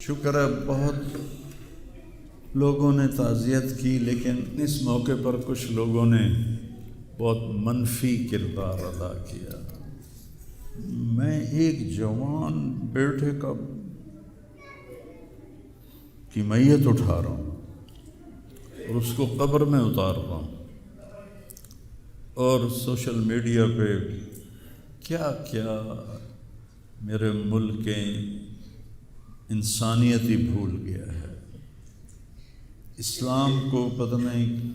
شکر ہے بہت لوگوں نے تعزیت کی، لیکن اس موقع پر کچھ لوگوں نے بہت منفی کردار ادا کیا۔ میں ایک جوان بیٹے کی میت اٹھا رہا ہوں اور اس کو قبر میں اتار رہا ہوں، اور سوشل میڈیا پہ کیا کیا میرے ملک کے انسانیت ہی بھول گیا ہے، اسلام کو پتہ نہیں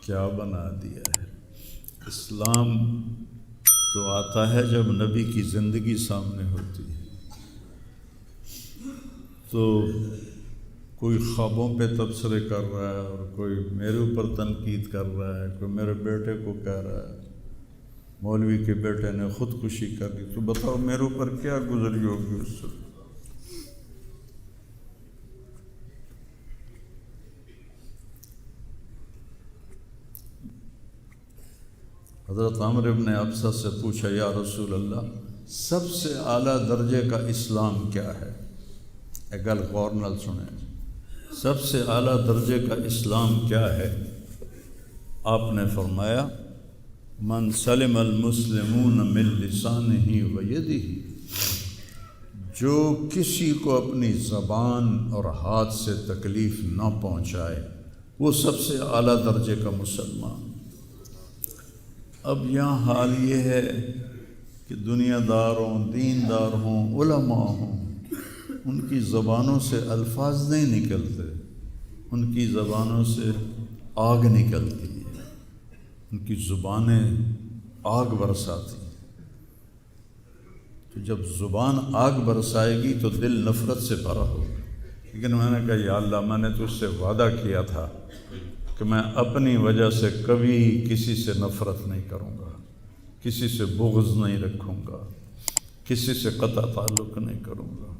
کیا بنا دیا ہے۔ اسلام تو آتا ہے جب نبی کی زندگی سامنے ہوتی ہے، تو کوئی خوابوں پہ تبصرے کر رہا ہے اور کوئی میرے اوپر تنقید کر رہا ہے، کوئی میرے بیٹے کو کہہ رہا ہے مولوی کے بیٹے نے خودکشی کر لی، تو بتاؤ میرے اوپر کیا گزری ہوگی اس سے۔ حضرت عمرو بن ابسہ سے پوچھا، یا رسول اللہ، سب سے اعلیٰ درجے کا اسلام کیا ہے؟ ایک گل غور نال سنیں، سب سے اعلیٰ درجے کا اسلام کیا ہے؟ آپ نے فرمایا، من سلم المسلمون من لسانہ و یدہ، جو کسی کو اپنی زبان اور ہاتھ سے تکلیف نہ پہنچائے وہ سب سے اعلیٰ درجے کا مسلمان۔ اب یہاں حال یہ ہے کہ دنیا دار ہوں، دین دار ہوں، علماء ہوں، ان کی زبانوں سے الفاظ نہیں نکلتے، ان کی زبانوں سے آگ نکلتی ہے، ان کی زبانیں آگ برساتی ہیں۔ تو جب زبان آگ برسائے گی تو دل نفرت سے بھرا ہوگا، لیکن میں نے کہا یا اللہ، میں نے تجھ سے وعدہ کیا تھا کہ میں اپنی وجہ سے کبھی کسی سے نفرت نہیں کروں گا، کسی سے بغض نہیں رکھوں گا، کسی سے قطع تعلق نہیں کروں گا۔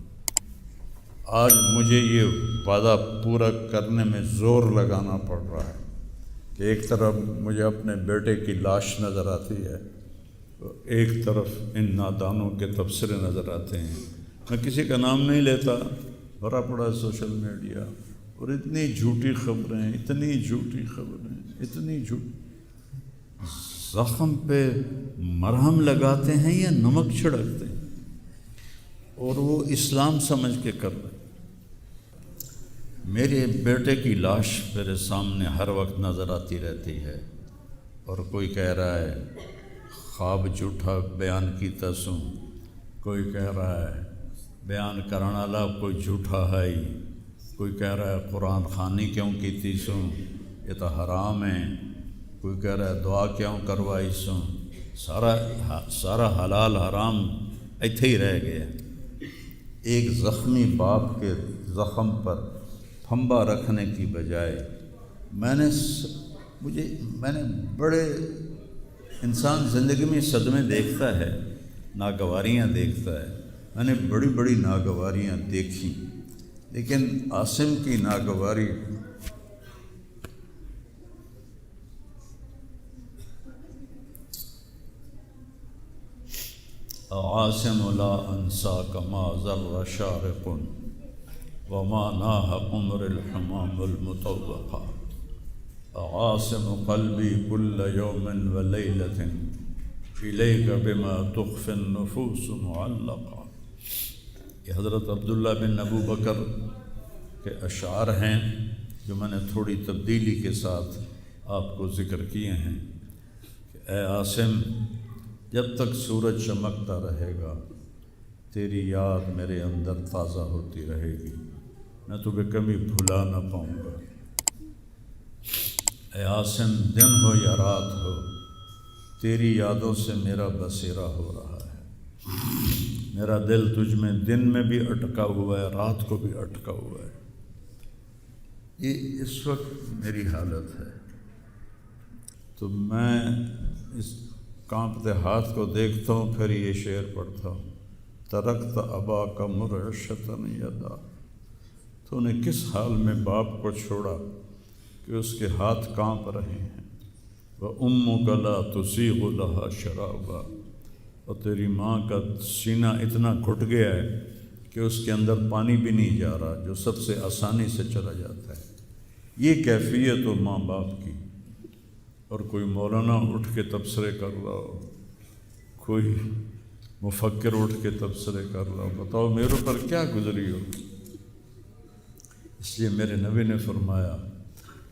آج مجھے یہ وعدہ پورا کرنے میں زور لگانا پڑ رہا ہے کہ ایک طرف مجھے اپنے بیٹے کی لاش نظر آتی ہے، ایک طرف ان نادانوں کے تبصرے نظر آتے ہیں۔ میں کسی کا نام نہیں لیتا، بھرا پڑا ہے سوشل میڈیا، اور اتنی جھوٹی خبریں، اتنی جھوٹی خبریں، اتنی جھوٹی، زخم پہ مرہم لگاتے ہیں یا نمک چھڑکتے ہیں، اور وہ اسلام سمجھ کے کر رہے ہیں۔ میرے بیٹے کی لاش میرے سامنے ہر وقت نظر آتی رہتی ہے، اور کوئی کہہ رہا ہے خواب جھوٹا بیان کیتا سوں، کوئی کہہ رہا ہے بیان کرنے والا کوئی جھوٹا ہے ہی، کوئی کہہ رہا ہے قرآن خوانی کیوں کیتی سوں، یہ تو حرام ہے، کوئی کہہ رہا ہے دعا کیوں کروائی سوں۔ سارا حلال حرام ایتھے ہی رہ گیا۔ ایک زخمی باپ کے زخم پر پھنبا رکھنے کی بجائے میں نے بڑے، انسان زندگی میں صدمے دیکھتا ہے، ناگواریاں دیکھتا ہے، میں نے بڑی بڑی ناگواریاں دیکھی، لیکن عاصم کی ناگواری عاصم لا انساک ما ذر شارق وما ناہ عمر الحمام المطوقہ، عاصم قلبی کل یوم ولیلۃ الیک بما تخفی النفوس معلقہ۔ یہ حضرت عبداللہ بن ابو بکر کے اشعار ہیں جو میں نے تھوڑی تبدیلی کے ساتھ آپ کو ذکر کیے ہیں کہ اے عاصم، جب تک سورج چمکتا رہے گا تیری یاد میرے اندر تازہ ہوتی رہے گی، میں تمہیں کبھی بھلا نہ پاؤں گا۔ اے عاصم، دن ہو یا رات ہو، تیری یادوں سے میرا بسیرا ہو رہا ہے، میرا دل تجھ میں دن میں بھی اٹکا ہوا ہے، رات کو بھی اٹکا ہوا ہے۔ یہ اس وقت میری حالت ہے، تو میں اس کانپتے ہاتھ کو دیکھتا ہوں، پھر یہ شعر پڑھتا ہوں، ترکت اباک مرعشۃ یدا، تو نے کس حال میں باپ کو چھوڑا کہ اس کے ہاتھ کانپ رہے ہیں، وَأُمُّكَ لَا تُسِيغُ لَهَا شَرَابًا، اور تیری ماں کا سینہ اتنا گھٹ گیا ہے کہ اس کے اندر پانی بھی نہیں جا رہا، جو سب سے آسانی سے چلا جاتا ہے۔ یہ کیفیت ہو ماں باپ کی۔ اور کوئی مولانا اٹھ کے تبصرے کر رہا ہو، کوئی مفکر اٹھ کے تبصرے کر رہا ہو، بتاؤ میرے پر کیا گزری ہو۔ اس لیے میرے نبی نے فرمایا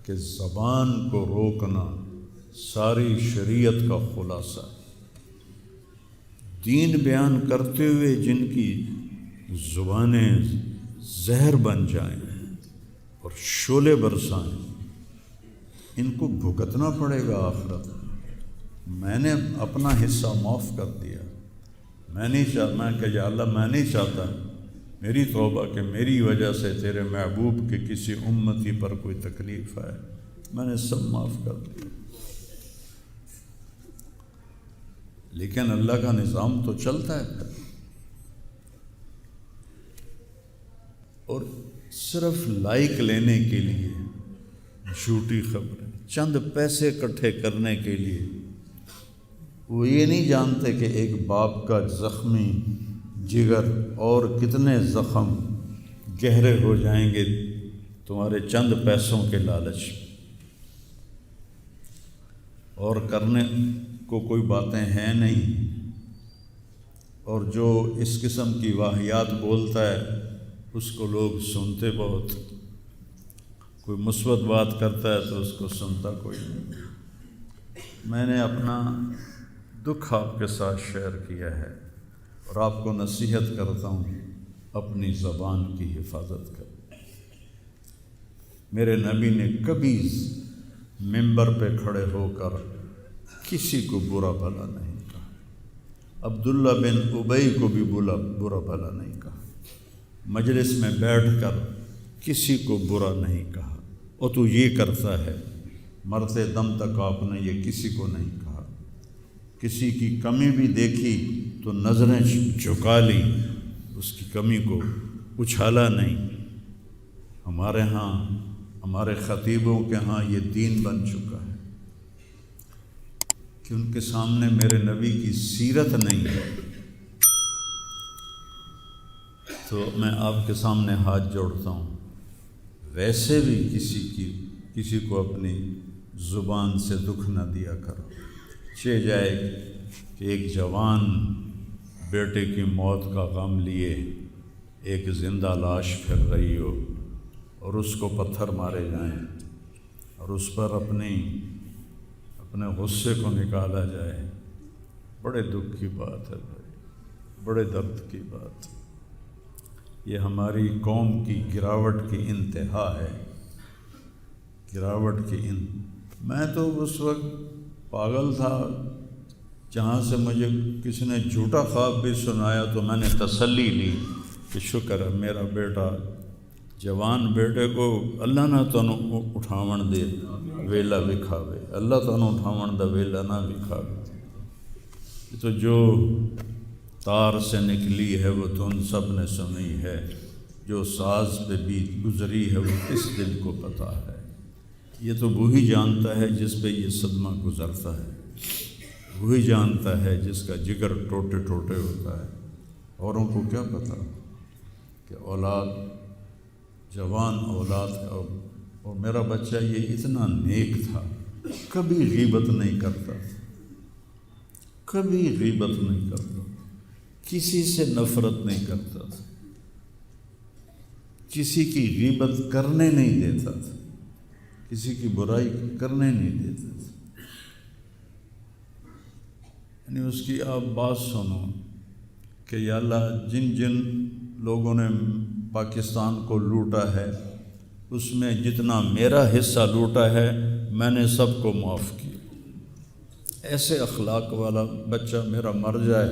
کہ زبان کو روکنا ساری شریعت کا خلاصہ ہے۔ دین بیان کرتے ہوئے جن کی زبانیں زہر بن جائیں اور شعلے برسائیں، ان کو بھگتنا پڑے گا آخرت میں۔ میں نے اپنا حصہ معاف کر دیا، میں کہ یا اللہ میں نہیں چاہتا میری توبہ کہ میری وجہ سے تیرے محبوب کے کسی امتی پر کوئی تکلیف آئے، میں نے سب معاف کر دیا۔ لیکن اللہ کا نظام تو چلتا ہے پھر، اور صرف لائک لینے کے لیے جھوٹی خبریں، چند پیسے اکٹھے کرنے کے لیے۔ وہ یہ نہیں جانتے کہ ایک باپ کا زخمی جگر اور کتنے زخم گہرے ہو جائیں گے تمہارے چند پیسوں کے لالچ، اور کرنے کو کوئی باتیں ہیں نہیں۔ اور جو اس قسم کی واہیات بولتا ہے اس کو لوگ سنتے بہت، کوئی مثبت بات کرتا ہے تو اس کو سنتا کوئی نہیں۔ میں نے اپنا دکھ آپ کے ساتھ شیئر کیا ہے، اور آپ کو نصیحت کرتا ہوں اپنی زبان کی حفاظت کریں۔ میرے نبی نے کبھی ممبر پہ کھڑے ہو کر کسی کو برا بھلا نہیں کہا، عبداللہ بن ابی کو بھی برا بھلا نہیں کہا، مجلس میں بیٹھ کر کسی کو برا نہیں کہا، اور تو یہ کرتا ہے، مرتے دم تک آپ نے یہ کسی کو نہیں کہا۔ کسی کی کمی بھی دیکھی تو نظریں جھکا لی، اس کی کمی کو اچھالا نہیں۔ ہمارے ہاں، ہمارے خطیبوں کے ہاں یہ دین بن چکا ہے کہ ان کے سامنے میرے نبی کی سیرت نہیں ہے، تو میں آپ کے سامنے ہاتھ جوڑتا ہوں، ویسے بھی کسی کو اپنی زبان سے دکھ نہ دیا کرو۔ چہ جائے کہ ایک جوان بیٹے کی موت کا غم لیے ایک زندہ لاش پھر رہی ہو، اور اس کو پتھر مارے جائیں، اور اس پر اپنے غصے کو نکالا جائے۔ بڑے دکھ کی بات ہے بھائی، بڑے درد کی بات۔ یہ ہماری قوم کی گراوٹ کی انتہا ہے، گراوٹ کی میں تو اس وقت پاگل تھا، جہاں سے مجھے کسی نے جھوٹا خواب بھی سنایا تو میں نے تسلی لی کہ شکر ہے میرا بیٹا، جوان بیٹے کو اللہ نہ تنوں اٹھاون دے ویلا وکھاوے، اللہ تنوں اٹھاون دا ویلا نہ وکھاوے۔ یہ تو جو تار سے نکلی ہے وہ تم سب نے سنی ہے، جو ساز پہ بیت گزری ہے وہ کس دل کو پتہ ہے۔ یہ تو وہی جانتا ہے جس پہ یہ صدمہ گزرتا ہے، وہی جانتا ہے جس کا جگر ٹوٹے ٹوٹے ہوتا ہے۔ اوروں کو کیا پتہ کہ اولاد، جوان اولاد کا، اور میرا بچہ یہ اتنا نیک تھا، کبھی غیبت نہیں کرتا، کبھی غیبت نہیں کرتا، کسی سے نفرت نہیں کرتا تھا، کسی کی غیبت کرنے نہیں دیتا تھا، کسی کی برائی کرنے نہیں دیتا تھا۔ یعنی اس کی آپ بات سنو کہ یا اللہ جن جن لوگوں نے پاکستان کو لوٹا ہے اس میں جتنا میرا حصہ لوٹا ہے میں نے سب کو معاف کیا۔ ایسے اخلاق والا بچہ میرا مر جائے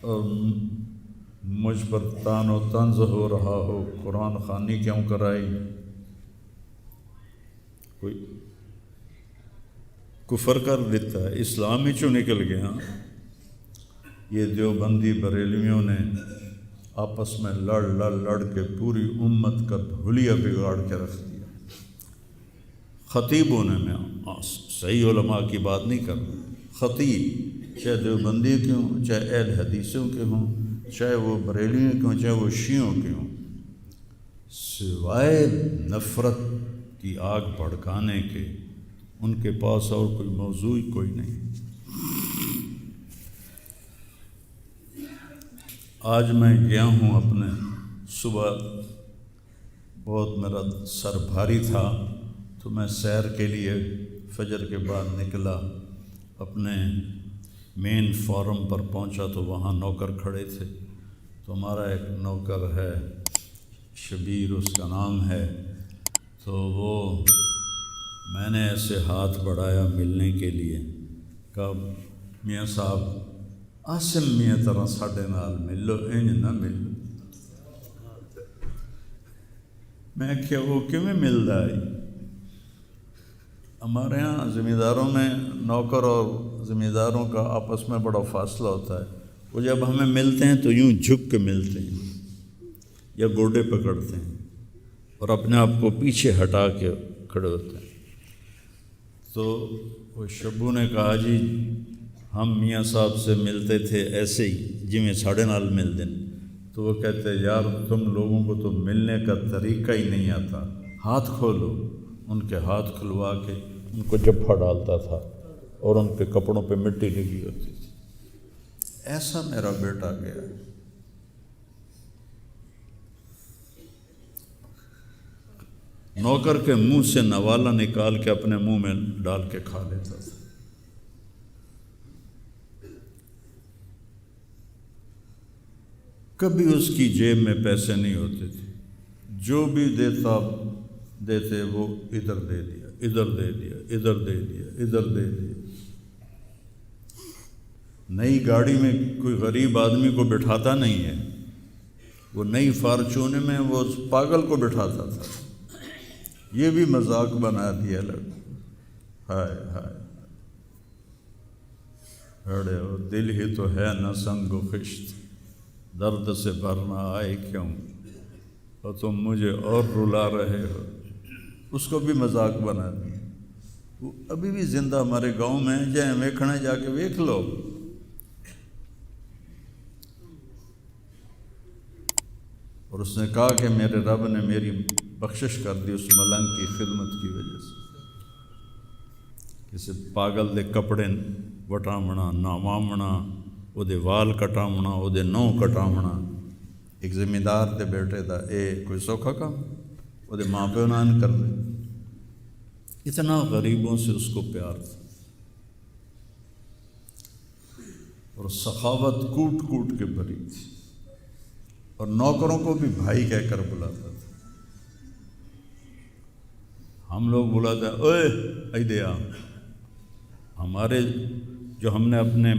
اور مجھ پر تان و طنز ہو رہا ہو، قرآن خوانی کیوں کرائی، کوئی کفر کر دیتا ہے، اسلام ہی چوں نکل گیا۔ یہ دیوبندی بریلویوں نے آپس میں لڑ کے پوری امت کا بھولیا بگاڑ کے رکھ دیا۔ خطیبوں نے، میں صحیح علماء کی بات نہیں کر رہا، خطیب چاہے دیوبندی کے ہوں، چاہے اہل حدیثوں کے ہوں، چاہے وہ بریلیوں کے ہوں، چاہے وہ شیعوں کے ہوں، سوائے نفرت کی آگ بھڑکانے کے ان کے پاس اور کوئی موضوع ہی کوئی نہیں۔ آج میں گیا ہوں اپنے، صبح بہت میرا سر بھاری تھا تو میں سیر کے لیے فجر کے بعد نکلا، اپنے مین فارم پر پہنچا تو وہاں نوکر کھڑے تھے، تو ہمارا ایک نوکر ہے شبیر اس کا نام ہے، تو وہ میں نے ایسے ہاتھ بڑھایا ملنے کے لیے، کہا میاں صاحب آسم میاں طرح ساڈے نال مل لو، انج نہ ملو۔ میں کیا وہ کیویں ملدا ہے؟ ہمارے ہاں زمینداروں میں نوکر اور زمینداروں کا آپس میں بڑا فاصلہ ہوتا ہے، وہ جب ہمیں ملتے ہیں تو یوں جھک کے ملتے ہیں یا گوڈے پکڑتے ہیں اور اپنے آپ کو پیچھے ہٹا کے کھڑے ہوتے ہیں۔ تو وہ شبو نے کہا جی ہم میاں صاحب سے ملتے تھے ایسے ہی جی میں ساڑھے نال مل دیں، تو وہ کہتے یار تم لوگوں کو تو ملنے کا طریقہ ہی نہیں آتا، ہاتھ کھولو۔ ان کے ہاتھ کھلوا کے ان کو جپھا ڈالتا تھا اور ان کے کپڑوں پہ مٹی لگی ہوتی تھی۔ ایسا میرا بیٹا گیا۔ نوکر کے منہ سے نوالا نکال کے اپنے منہ میں ڈال کے کھا لیتا تھا۔ کبھی اس کی جیب میں پیسے نہیں ہوتے تھے، جو بھی دیتے وہ ادھر دے دیا، ادھر دے دیا، ادھر دے دیا، ادھر دے دیا۔ نئی گاڑی میں کوئی غریب آدمی کو بٹھاتا نہیں ہے، وہ نئی فارچون میں وہ پاگل کو بٹھاتا تھا۔ یہ بھی مذاق بنا دیا لوگ۔ ہائے ہائے ہڑے ہو دل ہی تو ہے نہ سنگ و خشت، درد سے بھرنا آئے کیوں، اور تم مجھے اور رلا رہے ہو۔ اس کو بھی مذاق بنا دیا۔ وہ ابھی بھی زندہ ہمارے گاؤں میں جائیں ویکھنے جا کے ویکھ لو۔ اور اس نے کہا کہ میرے رب نے میری بخشش کر دی اس ملنگ کی خدمت کی وجہ سے۔ کسی پاگل دے کپڑے وٹامنا، ناوامنا، وہ دے وال کٹامنا، وہ دے نو کٹامنا، ایک زمیندار دے بیٹے دا اے کوئی سوکھا کام، وہ دے ماں پیو نان کر دے۔ اتنا غریبوں سے اس کو پیار تھا، اور سخاوت کوٹ کوٹ کے بھری تھی، اور نوکروں کو بھی بھائی کہہ کر بلاتا تھا۔ ہم لوگ بلاتے ہیں اوئے ایدے آ، ہمارے جو ہم نے اپنے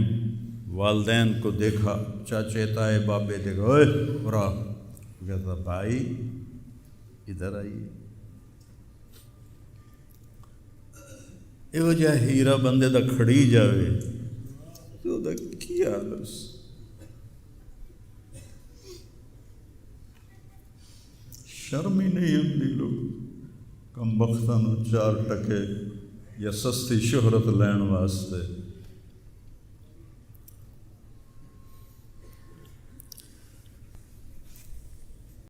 والدین کو دیکھا، چاچے تائے بابے دیکھا، اوئے برا، کہتا بھائی ادھر آئیے۔ یہ جہ ہیرا بندے دا کھڑی جاوے تو دا کی حالس۔ شرم ہی نہیں آتی لوگ کم بختاں نوں 4 ٹکے یا سستی شہرت لین واسطے